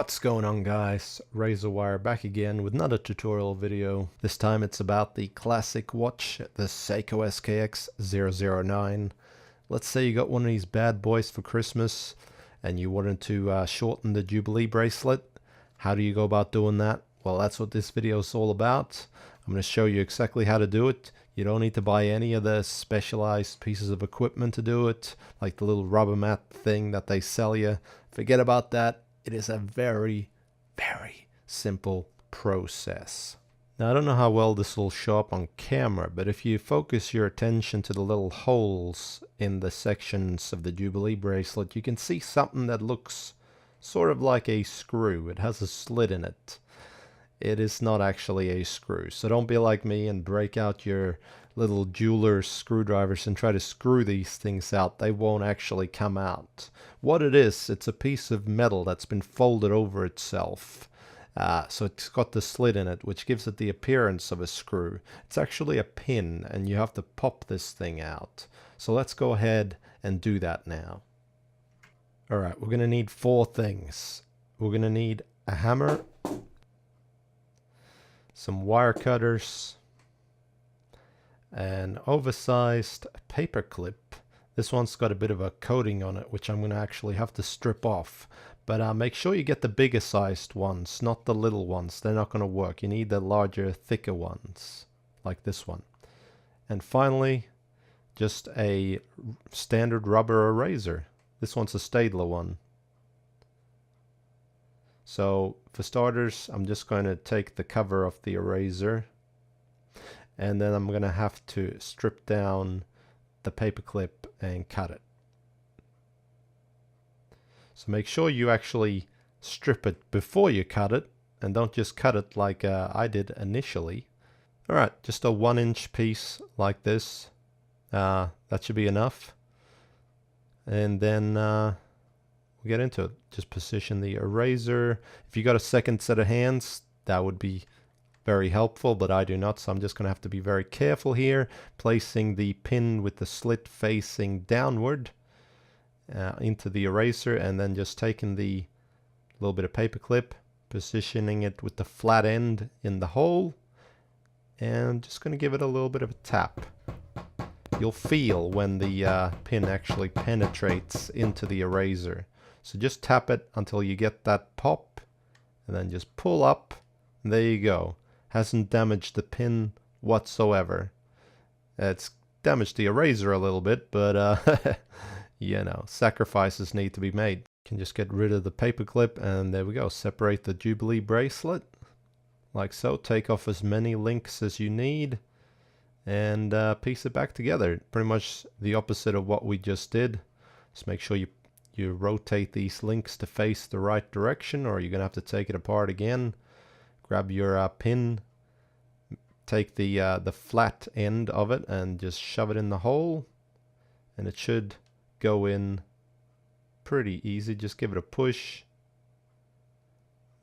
What's going on, guys? Razorwire back again with another tutorial video. This time it's about the classic watch, the Seiko SKX009. Let's say you got one of these bad boys for Christmas and you wanted to shorten the Jubilee bracelet. How do you go about doing that? Well, that's what this video is all about. I'm going to show you exactly how to do it. You don't need to buy any of the specialized pieces of equipment to do it, like the little rubber mat thing that they sell you. Forget about that. It is a very, very simple process. Now, I don't know how well this will show up on camera, but if you focus your attention to the little holes in the sections of the Jubilee bracelet, you can see something that looks sort of like a screw. It has a slit in it. It is not actually a screw, so don't be like me and break out your little jeweler's screwdrivers and try to screw these things out. They won't actually come out. What it is, it's a piece of metal that's been folded over itself. So it's got the slit in it, which gives it the appearance of a screw. It's actually a pin, and you have to pop this thing out. So let's go ahead and do that now. Alright, we're going to need 4 things. We're going to need a hammer, some wire cutters, an oversized paper clip. This one's got a bit of a coating on it, which I'm going to actually have to strip off. But make sure you get the bigger sized ones, not the little ones. They're not going to work. You need the larger, thicker ones, like this one. And finally, just a standard rubber eraser. This one's a Staedtler one. So for starters, I'm just going to take the cover of the eraser, and then I'm going to have to strip down the paper clip and cut it. So make sure you actually strip it before you cut it, and don't just cut it like I did initially. Alright, just a 1-inch piece like this. That should be enough. And then we'll get into it. Just position the eraser. If you got a second set of hands, that would be very helpful, but I do not, so I'm just going to have to be very careful here, placing the pin with the slit facing downward into the eraser, and then just taking the little bit of paper clip, positioning it with the flat end in the hole, and just going to give it a little bit of a tap. You'll feel when the pin actually penetrates into the eraser. So just tap it until you get that pop, and then just pull up, and there you go. Hasn't damaged the pin whatsoever. It's damaged the eraser a little bit, but you know, sacrifices need to be made. You can just get rid of the paper clip, and there we go. Separate the Jubilee bracelet like so. Take off as many links as you need, and piece it back together. Pretty much the opposite of what we just did. Just make sure you rotate these links to face the right direction, or you're gonna have to take it apart again. Grab your pin, take the flat end of it and just shove it in the hole, and it should go in pretty easy. Just give it a push.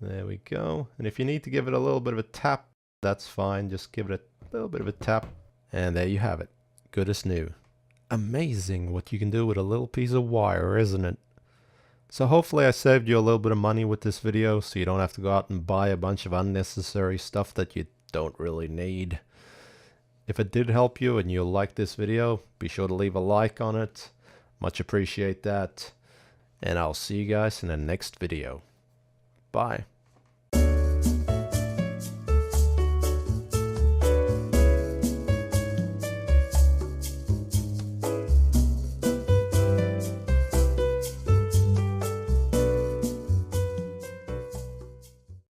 There we go. And if you need to give it a little bit of a tap, that's fine. Just give it a little bit of a tap, and there you have it. Good as new. Amazing what you can do with a little piece of wire, isn't it? So hopefully I saved you a little bit of money with this video, so you don't have to go out and buy a bunch of unnecessary stuff that you don't really need. If it did help you and you like this video, be sure to leave a like on it. Much appreciate that. And I'll see you guys in the next video. Bye.